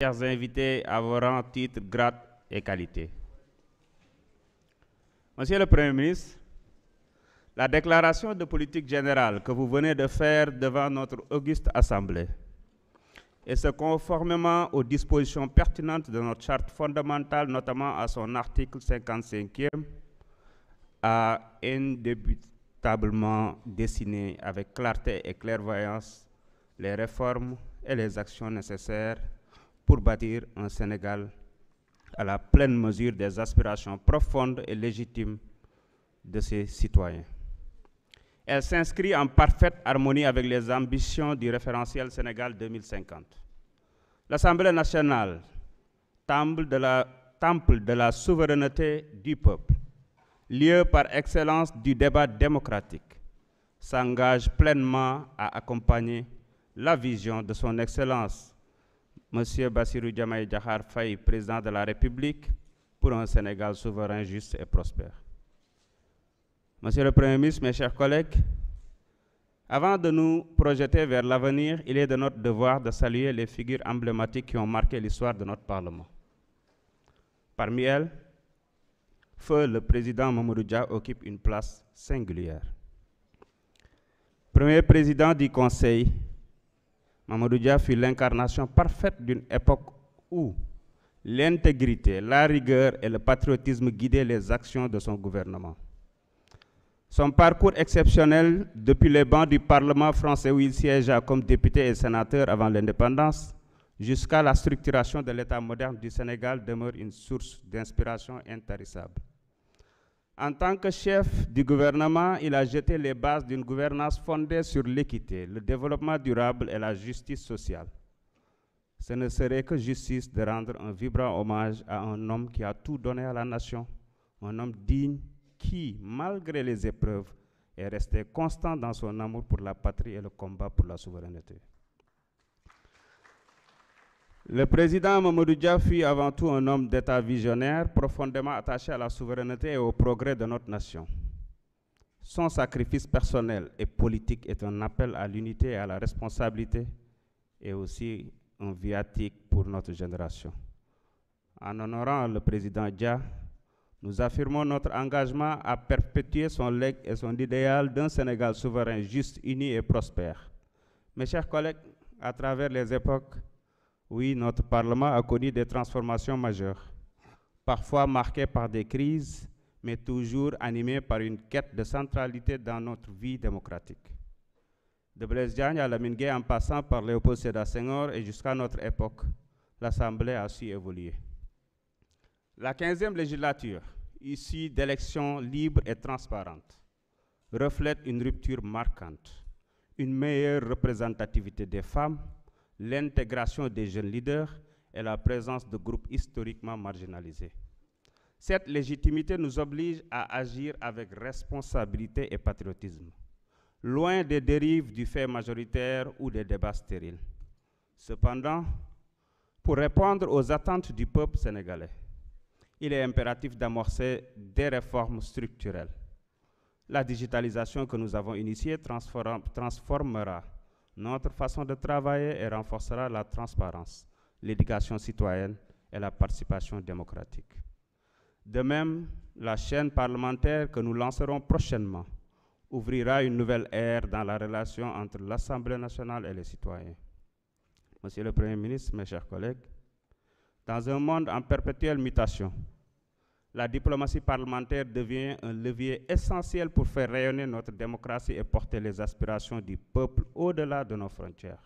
Chers invités à vos rangs, titres, grades et qualités. Monsieur le Premier ministre, la déclaration de politique générale que vous venez de faire devant notre auguste Assemblée, et ce conformément aux dispositions pertinentes de notre charte fondamentale, notamment à son article 55e, a indébutablement dessiné avec clarté et clairvoyance les réformes et les actions nécessaires pour bâtir un Sénégal à la pleine mesure des aspirations profondes et légitimes de ses citoyens. Elle s'inscrit en parfaite harmonie avec les ambitions du référentiel Sénégal 2050. L'Assemblée nationale, temple de la souveraineté du peuple, lieu par excellence du débat démocratique, s'engage pleinement à accompagner la vision de son Excellence, M. Bassirou Diomaye Diakhar Faye, président de la République, pour un Sénégal souverain, juste et prospère. Monsieur le Premier ministre, mes chers collègues, avant de nous projeter vers l'avenir, il est de notre devoir de saluer les figures emblématiques qui ont marqué l'histoire de notre Parlement. Parmi elles, feu le président Mamadou Dia occupe une place singulière. Premier président du Conseil, Mamadou Dia fut l'incarnation parfaite d'une époque où l'intégrité, la rigueur et le patriotisme guidaient les actions de son gouvernement. Son parcours exceptionnel depuis les bancs du Parlement français où il siégea comme député et sénateur avant l'indépendance, jusqu'à la structuration de l'État moderne du Sénégal demeure une source d'inspiration intarissable. En tant que chef du gouvernement, il a jeté les bases d'une gouvernance fondée sur l'équité, le développement durable et la justice sociale. Ce ne serait que justice de rendre un vibrant hommage à un homme qui a tout donné à la nation, un homme digne qui, malgré les épreuves, est resté constant dans son amour pour la patrie et le combat pour la souveraineté. Le président Mamadou Dia fut avant tout un homme d'État visionnaire, profondément attaché à la souveraineté et au progrès de notre nation. Son sacrifice personnel et politique est un appel à l'unité et à la responsabilité, et aussi un viatique pour notre génération. En honorant le président Dia, nous affirmons notre engagement à perpétuer son legs et son idéal d'un Sénégal souverain, juste, uni et prospère. Mes chers collègues, à travers les époques, oui, notre Parlement a connu des transformations majeures, parfois marquées par des crises, mais toujours animées par une quête de centralité dans notre vie démocratique. De Blaise Diagne à Lamine Gueye, en passant par Léopold Sédar Senghor et jusqu'à notre époque, l'Assemblée a su évoluer. La 15e législature, issue d'élections libres et transparentes, reflète une rupture marquante, une meilleure représentativité des femmes, l'intégration des jeunes leaders et la présence de groupes historiquement marginalisés. Cette légitimité nous oblige à agir avec responsabilité et patriotisme, loin des dérives du fait majoritaire ou des débats stériles. Cependant, pour répondre aux attentes du peuple sénégalais, il est impératif d'amorcer des réformes structurelles. La digitalisation que nous avons initiée transformera notre façon de travailler et renforcera la transparence, l'éducation citoyenne et la participation démocratique. De même, la chaîne parlementaire que nous lancerons prochainement ouvrira une nouvelle ère dans la relation entre l'Assemblée nationale et les citoyens. Monsieur le Premier ministre, mes chers collègues, dans un monde en perpétuelle mutation, la diplomatie parlementaire devient un levier essentiel pour faire rayonner notre démocratie et porter les aspirations du peuple au-delà de nos frontières.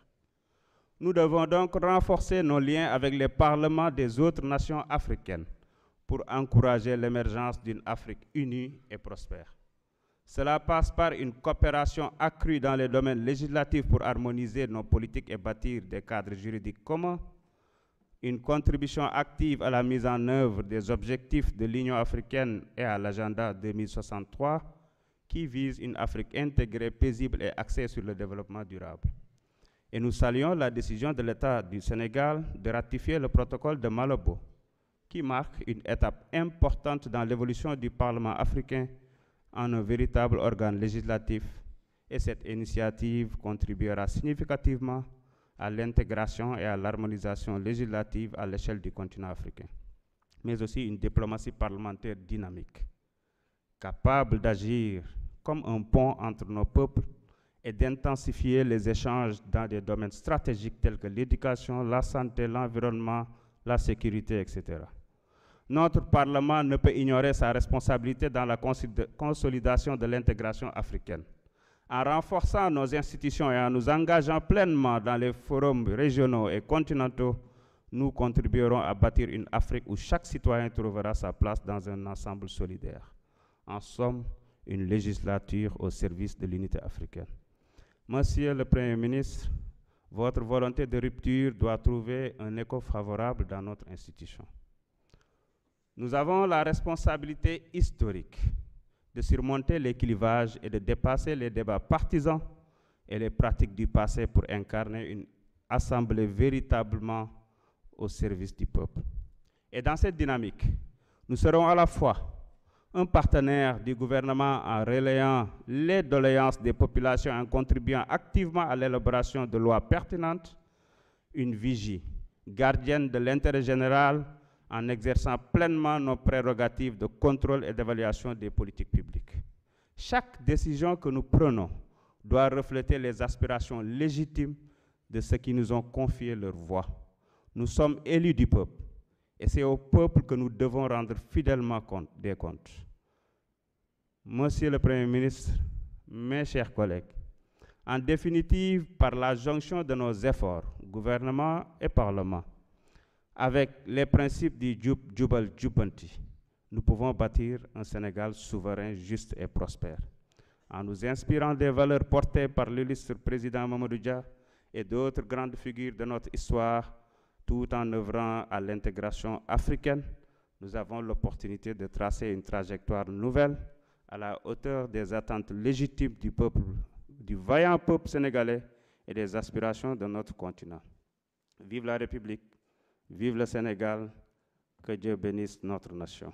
Nous devons donc renforcer nos liens avec les parlements des autres nations africaines pour encourager l'émergence d'une Afrique unie et prospère. Cela passe par une coopération accrue dans les domaines législatifs pour harmoniser nos politiques et bâtir des cadres juridiques communs, une contribution active à la mise en œuvre des objectifs de l'Union africaine et à l'agenda 2063 qui vise une Afrique intégrée, paisible et axée sur le développement durable. Et nous saluons la décision de l'État du Sénégal de ratifier le protocole de Malabo, qui marque une étape importante dans l'évolution du Parlement africain en un véritable organe législatif, et cette initiative contribuera significativement à l'intégration et à l'harmonisation législative à l'échelle du continent africain, mais aussi une diplomatie parlementaire dynamique, capable d'agir comme un pont entre nos peuples et d'intensifier les échanges dans des domaines stratégiques tels que l'éducation, la santé, l'environnement, la sécurité, etc. Notre Parlement ne peut ignorer sa responsabilité dans la consolidation de l'intégration africaine. En renforçant nos institutions et en nous engageant pleinement dans les forums régionaux et continentaux, nous contribuerons à bâtir une Afrique où chaque citoyen trouvera sa place dans un ensemble solidaire. En somme, une législature au service de l'unité africaine. Monsieur le Premier ministre, votre volonté de rupture doit trouver un écho favorable dans notre institution. Nous avons la responsabilité historique de surmonter les clivages et de dépasser les débats partisans et les pratiques du passé pour incarner une assemblée véritablement au service du peuple. Et dans cette dynamique, nous serons à la fois un partenaire du gouvernement en relayant les doléances des populations et en contribuant activement à l'élaboration de lois pertinentes, une vigie gardienne de l'intérêt général en exerçant pleinement nos prérogatives de contrôle et d'évaluation des politiques publiques. Chaque décision que nous prenons doit refléter les aspirations légitimes de ceux qui nous ont confié leur voix. Nous sommes élus du peuple et c'est au peuple que nous devons rendre fidèlement des comptes. Monsieur le Premier ministre, mes chers collègues, en définitive, par la jonction de nos efforts, gouvernement et parlement, avec les principes du Jubal Jubanti, nous pouvons bâtir un Sénégal souverain, juste et prospère. En nous inspirant des valeurs portées par l'illustre président Mamadou Dia et d'autres grandes figures de notre histoire, tout en œuvrant à l'intégration africaine, nous avons l'opportunité de tracer une trajectoire nouvelle à la hauteur des attentes légitimes du peuple, du vaillant peuple sénégalais et des aspirations de notre continent. Vive la République, vive le Sénégal, que Dieu bénisse notre nation.